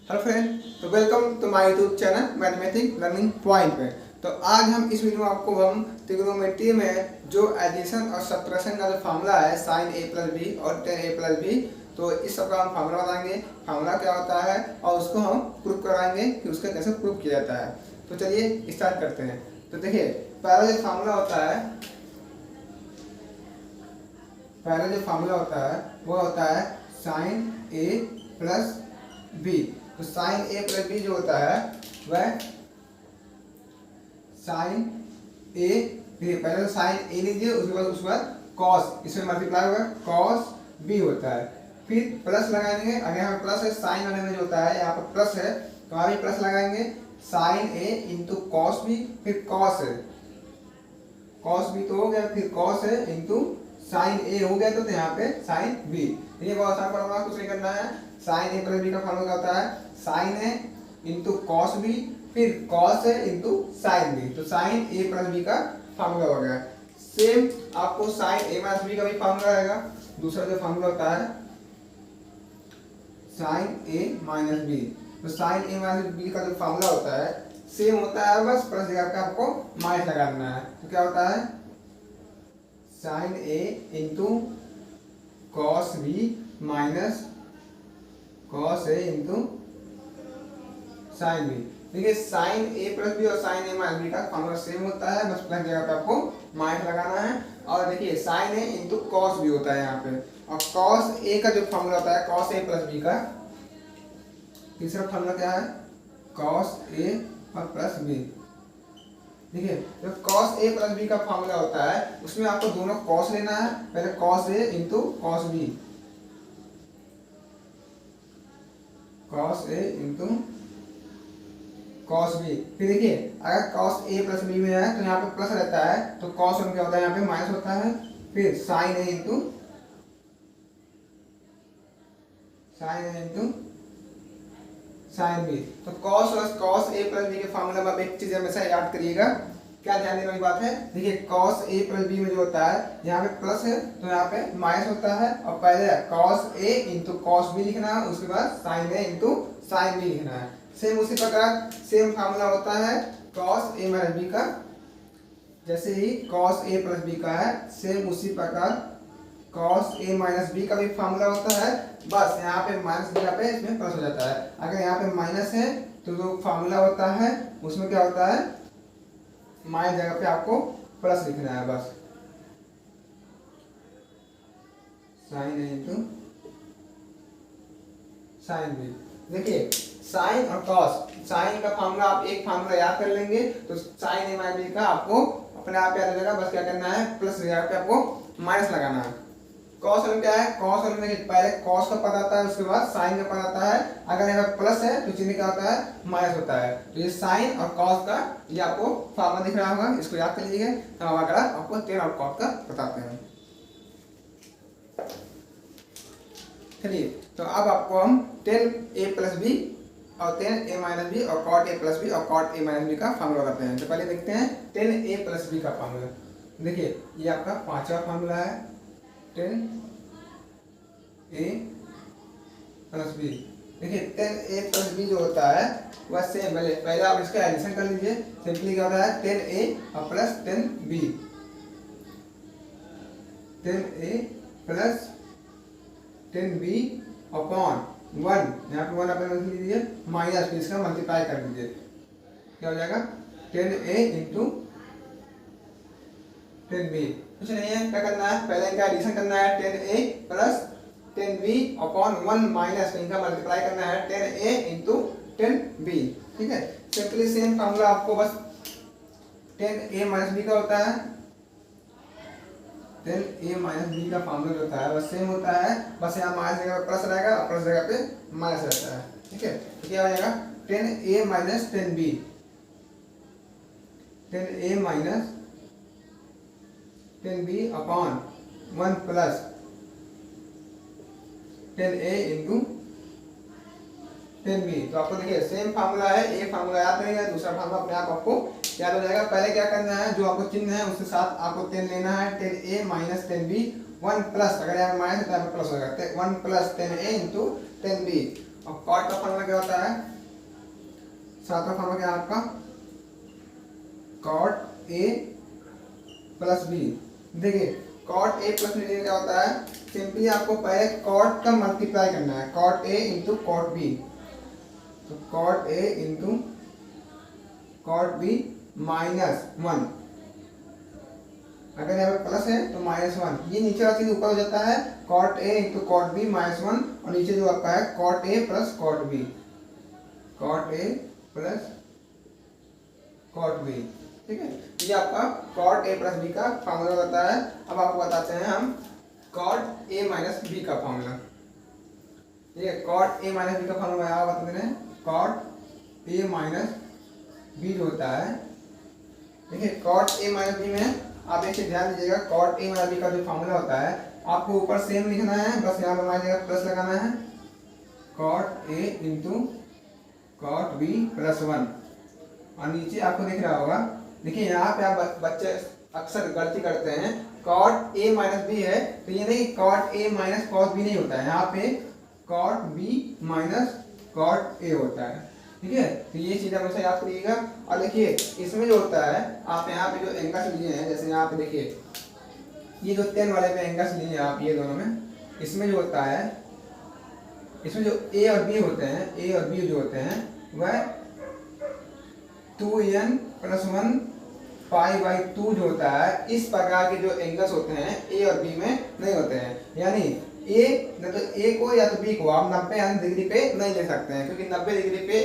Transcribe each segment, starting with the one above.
Hello friend, तो welcome to my YouTube channel mathematics learning point पे। तो आज हम इस वीडियो में आपको हम ट्रिग्नोमेट्री में जो एडिशन और सब्ट्रैक्शन का जो फार्मूला है साइन ए प्लस बी और टेन ए प्लस बी, तो इस सब का हम फार्मूला बताएंगे। फार्मूला क्या होता है और उसको हम प्रूव कराएंगे कि उसका कैसे प्रूव किया जाता है। तो चलिए स्टार्ट करते हैं। तो देखिए, पहला जो फार्मूला होता है वो होता है साइन ए प्लस बी। तो साइन ए प्लस बी जो होता है वह साइन ए, पहले तो साइन ए लीजिए, उसके बाद कॉस, इसमें मल्टीप्लाई होगा कॉस बी होता है, फिर प्लस लगाएंगे। अगर यहाँ पे प्लस है साइन वाले में जो होता है यहाँ पर प्लस है तो यहाँ भी प्लस लगाएंगे, sign A into cos B, फिर कॉस है, कॉस बी तो हो गया, फिर कॉस है इंटू साइन ए हो गया तो यहाँ पे साइन बी। ये बहुत आसान फॉर्मूला, कुछ नहीं करना है। साइन ए प्लस बी का फॉर्मूला क्या होता है, sine A into cos B, फिर cos A into sine B. तो साइन ए प्लस बी का फॉर्मूला हो गया। सेम आपको साइन ए माइनस बी का भी फॉर्मूला रहेगा। दूसरा जो फॉर्मूला होता है साइन ए माइनस बी, तो साइन ए माइनस बी का जो फॉर्मूला होता है सेम होता है, बस प्लस जगह पे आपको माइनस लगाना है। तो क्या होता है sine A into cos B minus cos A into sine B. देखिए साइन ए प्लस बी और साइन ए माइनस बी का फॉर्मूला सेम होता है, बस प्लस जगह पे आपको माइनस लगाना है। और देखिए sine A into cos B होता है यहाँ पे, और कॉस ए का जो फॉर्मूला होता है कॉस ए प्लस बी का, तीसरा फॉर्मूला क्या है कॉस ए और प्लस बी। देखिए जो कॉस ए प्लस बी का फॉर्मूला होता है उसमें आपको दोनों कॉस लेना है, पहले cos A into cos B, cos A into cos B. फिर देखिए अगर कॉस ए प्लस बी में है तो यहाँ पे प्लस रहता है, तो कॉस वन क्या होता है यहाँ पे माइनस होता है, फिर sign A into sine B. तो कॉस और कॉस ए प्लस बी के फॉर्मूला में आप एक चीज हमेशा याद करिएगा, क्या ध्यान देने वाली बात है। देखिए कॉस ए प्लस बी में जो होता है यहाँ पे प्लस है तो यहाँ पे माइनस होता है, और पहले cos A into cos B लिखना है, उसके बाद sign A into sine B लिखना है। सेम उसी प्रकार सेम फार्मूला होता है कॉस ए माइनस बी का, जैसे ही कॉस ए प्लस बी का है सेम उसी प्रकार कॉस ए माइनस बी का भी फार्मूला होता है, बस यहाँ पे माइनस जगह पे इसमें प्लस हो जाता है। अगर यहाँ पे माइनस है तो जो फार्मूला होता है उसमें क्या होता है माइनस जगह पे आपको प्लस लिखना है, बस sign A into sine B. देखिए साइन और कॉस, साइन का फार्मूला आप एक फार्मूला याद कर लेंगे तो साइन ए माइनस बी का आपको अपने आप याद हो जाएगा, बस क्या करना है प्लस जगह पे आपको माइनस लगाना है। कॉस में क्या है, कॉस में पहले कॉस का पद आता है उसके बाद साइन का पद आता है, अगर यहाँ प्लस है तो चिन्ह क्या होता है माइनस होता है। तो ये साइन और कॉस का ये आपको फार्मूला दिख रहा होगा, इसको याद कर लीजिए। तो हम अगर आपको टेन और कॉट का बताते हैं। चलिए तो अब आपको हम टेन ए प्लस बी और टेन ए माइनस बी और कॉट ए प्लस बी और कॉट ए माइनस बी का फार्मूला बताते हैं। तो पहले देखते हैं टेन ए प्लस बी का फार्मूला। देखिए ये आपका पांचवा फार्मूला है टेन ए प्लस बी। देखिए टेन ए प्लस बी जो होता है वह सेम, पहले आप इसका एडिशन कर लीजिए। सिंपली क्या होता है टेन ए और plus tan B, tan A plus tan B upon one, यहाँ पे वन अपन लिख लीजिए माइनस, फिर इसका मल्टीप्लाई कर दीजिए, क्या हो जाएगा tan A into tan B. कुछ नहीं है, क्या करना है पहले इनका एडिशन करना है tan A plus tan B upon one minus, इनका मल्टीप्लाई करना है tan A into tan B. ठीक है, सिंपली सेम फार्मूला आपको बस टेन ए माइनस बी का होता है, टेन ए माइनस बी का फार्मूला जो होता है बस सेम होता है, बस यहाँ माइनस जगह पे प्लस रहेगा और प्लस जगह पे माइनस रहता है। ठीक है, तो क्या हो जाएगा tan A minus tan B, tan A minus tan B upon one plus tan A into tan B. तो आपको देखिए सेम फार्मूला है, एक फार्मूला याद रहेगा, दूसरा फार्मूला अपने आप आपको याद हो जाएगा। पहले क्या करना है, जो आपको चिन्ह है उसके साथ आपको टेन लेना है, tan A minus tan B, one plus, अगर यहाँ माइनस है तो यहाँ प्लस होगा, one plus tan A into tan B. और कॉट का फॉर्मूला क्या होता है, सातवां फॉर्मूला क्या है आपका, कॉट ए प्लस बी। देखिए कॉट ए प्लस बी क्या होता है, सिंपली आपको पहले कॉट का मल्टीप्लाई करना है, cot A into cot B. तो cot A into cot B -1, अगर यहाँ पे प्लस है तो -1, ये नीचे वाला चीज ऊपर हो जाता है, cot A into cot B -1, और नीचे जो आपका है cot A plus cot B, cot A plus cot B. ठीक है, ये आपका कॉट ए प्लस बी का फॉर्मूला होता है। अब आपको बताते हैं हम कॉट ए माइनस बी का फॉर्मूला। ठीक है, कॉट ए माइनस बी का फॉर्मूला यहाँ बताते हैं, कॉट ए माइनस बी जो होता है। देखिए कॉट ए माइनस बी में आप एक चीज ध्यान दीजिएगा, कॉट ए माइनस बी का जो फॉर्मूला होता है आपको ऊपर सेम लिखना है, बस यहाँ पर हमारी जगह प्लस लगाना है, cot A into cot B +1, और नीचे आपको दिख रहा होगा, देखिए यहाँ पे आप बच्चे अक्सर गलती करते हैं, कॉट ए माइनस बी है तो ये नहीं cot A minus cos B नहीं होता है, यहाँ पे cot B minus cot A होता है। ठीक है, तो ये चीज़ हमेशा याद करिएगा। और देखिए इसमें जो होता है, आप यहाँ पे जो एंगल्स लिए हैं, जैसे यहाँ पे देखिए ये जो 10 वाले में एंगल्स लिए हैं आप, ये दोनों में, इसमें जो होता है, इसमें जो ए और बी होते हैं, ए और बी जो होते हैं वह 2n + 1 π/2 जो होता है, इस प्रकार के जो एंगल्स होते हैं ए और बी में नहीं होते हैं। यानी ए न तो ए को या तो बी को आप 90 डिग्री पे नहीं ले सकते हैं, क्योंकि 90 डिग्री पे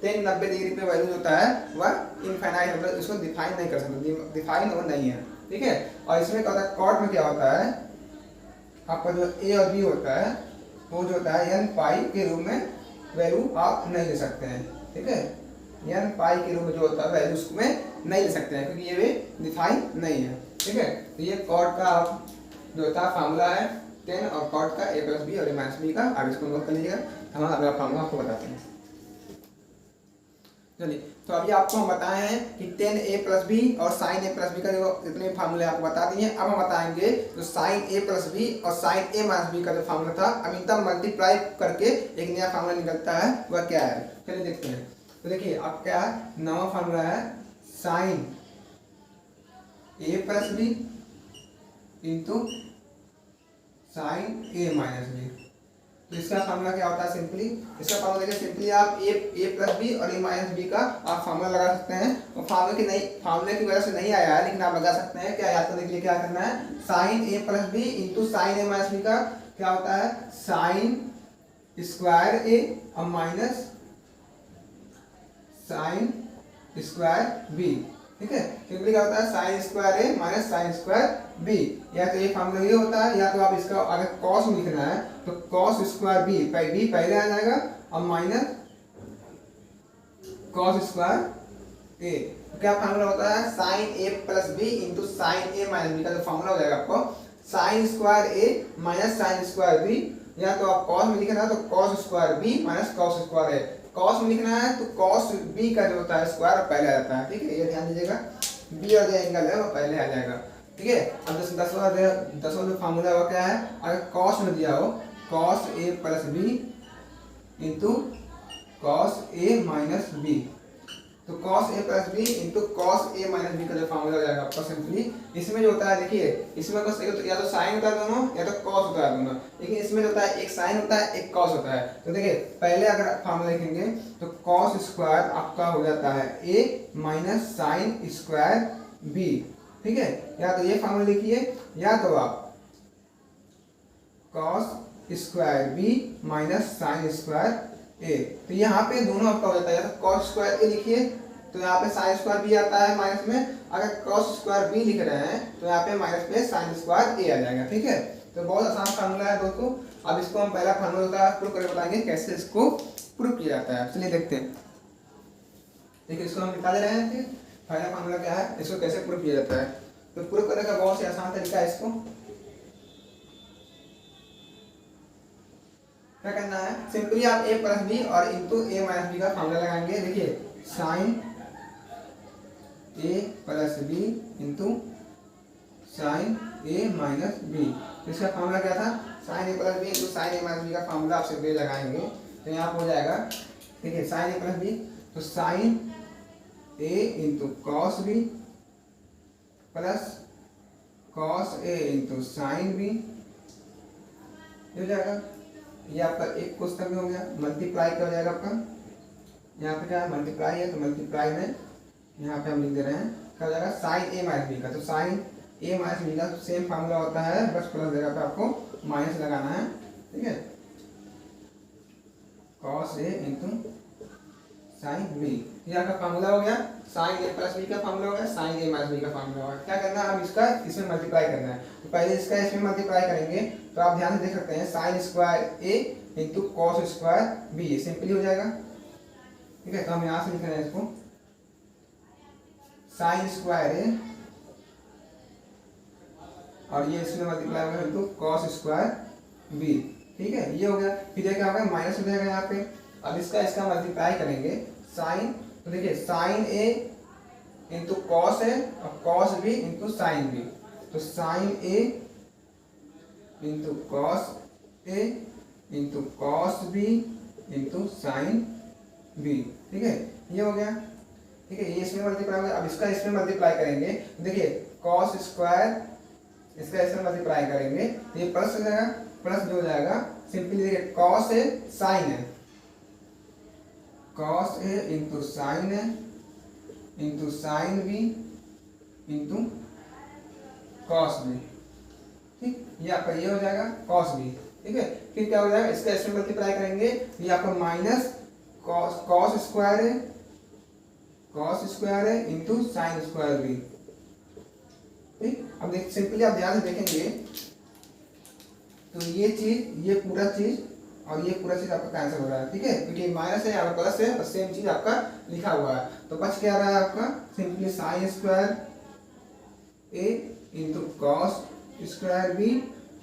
90 डिग्री पे वैल्यू होता है वह इनफाइनाइट, मतलब इसको डिफाइन नहीं कर सकते, डिफाइन वो नहीं है। ठीक है, और इसमें क्या होता है, कॉट में क्या होता है, आपका जो ए और बी होता है वो जो होता है n पाई के रूप में वैल्यू आप नहीं ले सकते हैं। ठीक है, n पाई के रूप में जो होता है वैल्यू उसमें नहीं ले सकते हैं, क्योंकि ये भी डिफाइन नहीं है। ठीक है, तो ये कॉट का जो होता है फार्मूला है 10, और कॉट का a + b और a - b का, आप इसको नोट कर लीजिएगा, हम अगला फार्मूला आपको बताते हैं। चलिए, तो अभी आपको हम बताए हैं कि 10a + b और sin a + b का जो इतने फार्मूले आपको बता दिए। अब हम बताएंगे जो sin a + b और sin a - b का जो फार्मूला था, अब इनका मल्टीप्लाई करके एक नया फार्मूला निकलता है, वह क्या है, चलिए देखते हैं। तो देखिए अब क्या है, नवा फार्मूला है sin a + b into sin a - b। तो इसका फार्मूला क्या होता है, सिंपली इसका फार्मूला देखिए, सिंपली आप a + b और a - b का आप फार्मूला लगा सकते हैं। और फार्मूले की वजह से नहीं आया है, लेकिन आप लगा सकते हैं। क्या याद करने के लिए क्या करना है, sin a + b into sin a - b का क्या होता है, sin स्क्वायर a और माइनस sin स्क्वायर b। ठीक है, सिंपली क्या होता है, sin square a minus sin square b। या तो ये फार्मूला ये होता है, या तो आप इसका अगर cos लिखना है तो cos स्क्वायर b पहले आ जाएगा और माइनस cos स्क्वायर a। तो क्या फार्मूला होता है, sin a + b into sin a - b का जो फार्मूला हो जाएगा आपको sin square a minus sin square b। या तो आप cos में लिखना है तो cos square b minus cos square a। cos में लिखना है तो cos b का जो होता है स्क्वायर पहले आ जाता है। ठीक है, ये ध्यान दीजिएगा, b और जो एंगल है वो पहले आ जाएगा। ठीक है, अब दसवां जो फार्मूला वो क्या है, अगर cos में दिया हो cos a + b into cos a - b, तो cos a + b into cos a - b का जो फार्मूला हो जाएगा आपका, सिंपली इसमें जो होता है, देखिए इसमें बस या तो साइन होता है दोनों, या तो cos होता है दोनों, लेकिन इसमें जो होता है एक साइन होता है एक cos होता है। तो देखिए पहले अगर फार्मूला लिखेंगे तो cos स्क्वायर आपका हो जाता है a minus sine square b। ठीक है, या तो ये फार्मूला लिखिए, या तो आप cos square b minus sine square a। तो यहाँ पे दोनों आपका हो जाता है, या तो cos स्क्वायर a लिखिए तो यहाँ पे साइन स्क्वायर b आता है माइनस में, अगर cos स्क्वायर b लिख रहे हैं तो यहाँ पे माइनस में साइन स्क्वायर a आ जाएगा। ठीक है, तो बहुत आसान फार्मूला है दोस्तों। अब इसको हम पहला फार्मूला का प्रूफ करके बताएंगे कैसे इसको प्रूफ किया जाता है। चलिए देखते हैं। देखिए इसको हम निकाल रहे हैं, पहला फार्मूला क्या है, इसको कैसे प्रूफ किया जाता है। तो प्रूफ करने का बहुत ही आसान तरीका है। इसको क्या करना है, सिंपली आप a + b और इंटू a - b का फार्मूला लगाएंगे। देखिए sine a + b into sine a - b, इसका फार्मूला क्या था, sine a + b into sine a - b का फार्मूला आप सिंपली लगाएंगे। तो यहाँ पर हो जाएगा, देखिए साइन ए प्लस बी, तो sine A into cos B plus cos A into sine B हो जाएगा। ये आपका एक क्वेश्चन में हो गया। मल्टीप्लाई क्या हो जाएगा आपका, यहाँ पे क्या है मल्टीप्लाई है, तो मल्टीप्लाई में यहाँ पे हम लिख दे रहे हैं क्या हो जाएगा साइन ए माइनस बी का, तो साइन ए माइनस बी का सेम फार्मूला होता है, बस प्लस जगह पे आपको माइनस लगाना है, ठीक है। Cos A into sine B, ये आपका फार्मूला हो गया। साइन ए प्लस बी का फार्मूला हो गया, साइन ए माइनस बी का फार्मूला हो गया। क्या करना है, अब इसका इसमें मल्टीप्लाई करना है। तो पहले इसका इसमें मल्टीप्लाई करेंगे, तो आप ध्यान से देख सकते हैं sine square A into cos square B, simply हो जाएगा, ठीक है। तो हम यहाँ से लिख रहे हैं इसको साइन स्क्वायर ए और ये इसमें मल्टीप्लाई होगा इंटू कॉस स्क्वायर बी, ठीक है। ये हो गया। फिर ये क्या होगा माइनस हो जाएगा यहाँ पे। अब इसका मल्टीप्लाई करेंगे साइन, तो देखिए sine A into cos A और cos B into sine B, तो sine A into cos A into cos B into sine B, ठीक है। ये हो गया, ठीक है। ये इसमें मल्टीप्लाई होगा। अब इसका इसमें मल्टीप्लाई करेंगे, देखिए कॉस स्क्वायर इसका इसमें मल्टीप्लाई करेंगे, ये प्लस हो जाएगा, प्लस जो हो जाएगा सिंपली देखिए कॉस ए साइन है, cos A into sine A into sine B into cos B, ठीक। ये आपका ये हो जाएगा कॉस बी, ठीक है। फिर क्या हो जाएगा इसका इसमें मल्टीप्लाई करेंगे, ये आपका माइनस कॉस स्क्वायर है, कॉस स्क्वायर है इंटू साइन स्क्वायर बी, ठीक। अब देख सिंपली आप ध्यान से देखेंगे तो ये चीज ये पूरा चीज और ये पूरा चीज आपका कैंसिल हो रहा है, ठीक है, क्योंकि माइनस है यहाँ प्लस है और सेम चीज आपका लिखा हुआ है। तो बच क्या रहा है आपका simply sine square A into cos square B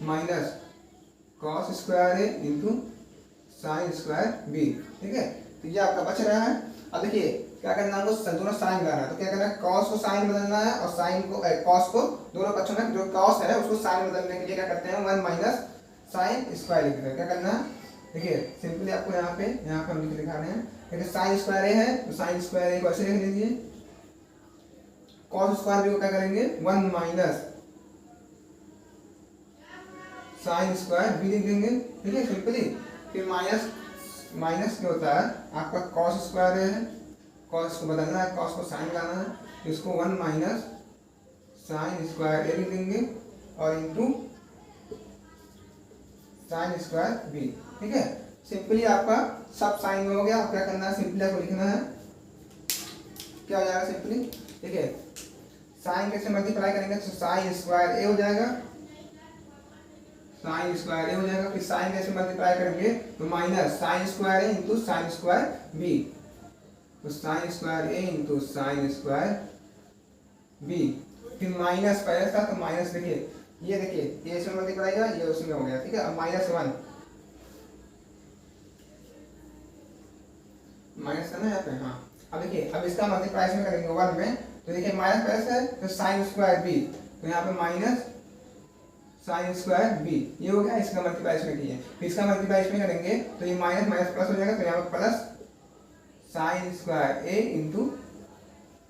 minus cos square A into sine square B, ठीक है। तो ये आपका बच रहा है। अब देखिए क्या करना है, हमको दोनों साइन लगाना है, तो क्या करना है कॉस को साइन बदलना है और साइन को कॉस को दोनों पक्षों में जो कॉस है उसको साइन बदलने के लिए क्या करते हैं 1 माइनस साइन स्क्वायर लिखते हैं। क्या करना है देखिए सिंपली आपको यहाँ पे हम लिख दिखा रहे हैं, देखिए साइन स्क्वायर ए है तो साइन स्क्वायर ए को ऐसे लिख लीजिए, कॉस स्क्वायर बी को क्या करेंगे 1 माइनस साइन स्क्वायर बी लिख देंगे, ठीक है सिंपली। फिर माइनस क्या होता है आपका कॉस स्क्वायर है, कॉस को बदलना है, कॉस को साइन लाना है, तो इसको 1 माइनस साइन स्क्वायर ए लिख देंगे और इंटू साइन स्क्वायर बी, ठीक है। सिंपली आपका सब साइन में हो गया। अब क्या करना है सिंपली आपको लिखना है क्या हो जाएगा सिंपली देखिए साइन कैसे मल्टीप्लाई करेंगे, तो साइन स्क्वायर ए हो जाएगा, साइन स्क्वायर ए हो जाएगा। फिर साइन कैसे मल्टीप्लाई करेंगे तो minus sign square A into sine square B, तो sign square A into sine square B. फिर माइनस पहले था तो माइनस देखिए ये देखिए ये इसमें मल्टीप्लाई किया ये उसमें हो गया, ठीक है। अब -1 माइनस है ना यहाँ पे, हाँ। अब देखिए अब इसका मल्टीप्लाई इसमें करेंगे 1 में, तो देखिए माइनस पहले है तो साइन स्क्वायर बी, तो यहाँ पे माइनस साइन स्क्वायर बी, ये हो गया। इसका मल्टीप्लाई इसमें किए, फिर इसका मल्टीप्लाई इसमें करेंगे तो ये माइनस माइनस प्लस हो जाएगा, तो यहाँ पे plus sine square A into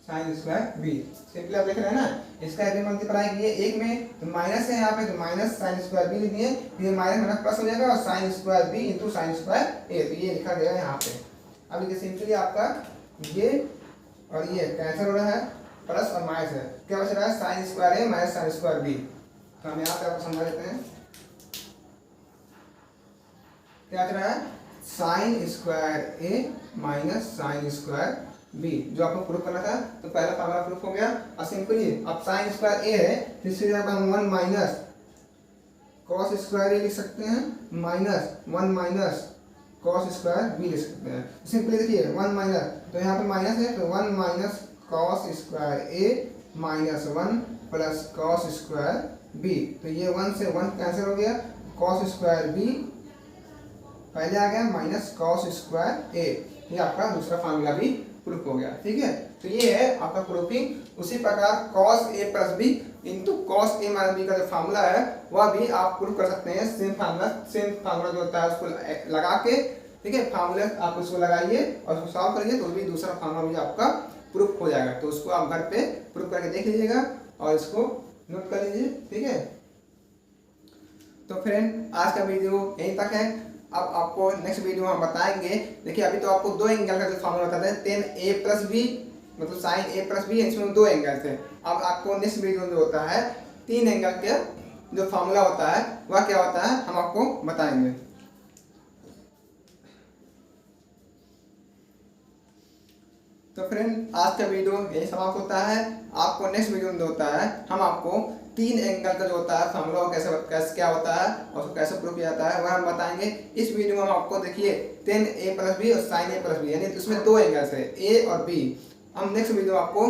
sine square B. Simply आप देख रहे हैं ना, इसका यदि मल्टीप्लाई किए एक में तो माइनस है यहाँ पे, तो माइनस साइन स्क्वायर बी लिख दिए, फिर माइनस माइनस प्लस हो जाएगा और sine square B into sine square A, तो ये लिखा गया है यहाँ पे। अब देखिए सिंपली आपका ये और ये कैंसिल हो रहा है, प्लस और माइनस है, क्या बच रहा है sign square A minus sign square B. तो हम यहाँ पे आपको समझा देते हैं क्या बच रहा है sign square A minus sign square B, जो आपको प्रूफ करना था। तो पहला फार्मूला प्रूफ हो गया। और सिंपली अब साइन स्क्वायर ए है तो इससे हम 1 माइनस कॉस स्क्वायर ए लिख सकते हैं minus 1 minus cos square B लिख सकते हैं। सिंपली देखिए 1 माइनस, तो यहाँ पे माइनस है तो 1 minus cos square A minus 1 plus cos square B, तो ये 1 से 1 कैंसिल हो गया, कॉस स्क्वायर बी पहले आ गया माइनस कॉस स्क्वायर ए, ये आपका दूसरा फार्मूला भी प्रूफ हो गया, ठीक है। तो ये है आपका प्रूफिंग। उसी प्रकार cos a plus B into cos A minus B का जो फार्मूला है वह भी आप प्रूफ कर सकते हैं। सेम फार्मूला जो होता है उसको लगा के ठीक है। फार्मूला आप उसको लगाइए और उसको सॉल्व करिए तो भी दूसरा फार्मूला भी आपका प्रूफ हो जाएगा। तो उसको आप घर पे प्रूफ करके देख लीजिएगा और इसको नोट कर लीजिए, ठीक है। तो फ्रेंड आज का वीडियो यहीं तक है। अब आपको नेक्स्ट वीडियो में हम बताएंगे, देखिए अभी तो आपको दो एंगल का जो फार्मूला बताते हैं tan a प्लस बी मतलब sin a प्लस बी, इसमें दो एंगल थे। अब आपको नेक्स्ट वीडियो में जो होता है 3 एंगल के जो फार्मूला होता है वह क्या होता है हम आपको बताएंगे। तो फ्रेंड आज का वीडियो यही समाप्त होता है। आपको नेक्स्ट वीडियो में जो होता है हम आपको 3 एंगल का जो होता है फार्मूला कैसे कैसे क्या होता है और उसको कैसे प्रूव किया जाता है वह हम बताएंगे। इस वीडियो में हम आपको देखिए tan a प्लस बी और sin a प्लस बी यानी उसमें दो एंगल्स है a और b। हम नेक्स्ट वीडियो में आपको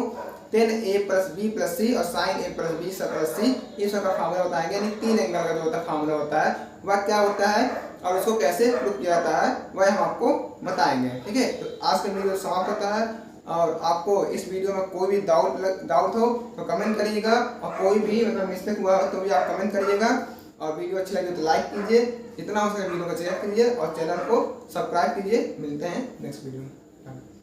tan a plus B plus C और sin a plus B plus C इस का फार्मूला बताएंगे, यानी 3 एंगल का जो होता है फार्मूला होता है वह क्या होता है और उसको कैसे प्रूव किया जाता है वह हम आपको बताएंगे, ठीक है। तो आज का वीडियो समाप्त होता है और आपको इस वीडियो में कोई भी डाउट हो तो कमेंट करिएगा और कोई भी मतलब मिस्टेक हुआ हो तो भी आप कमेंट करिएगा और वीडियो अच्छी लगे तो लाइक कीजिए, जितना हो सके वीडियो को शेयर कीजिए और चैनल को सब्सक्राइब कीजिए। मिलते हैं नेक्स्ट वीडियो में।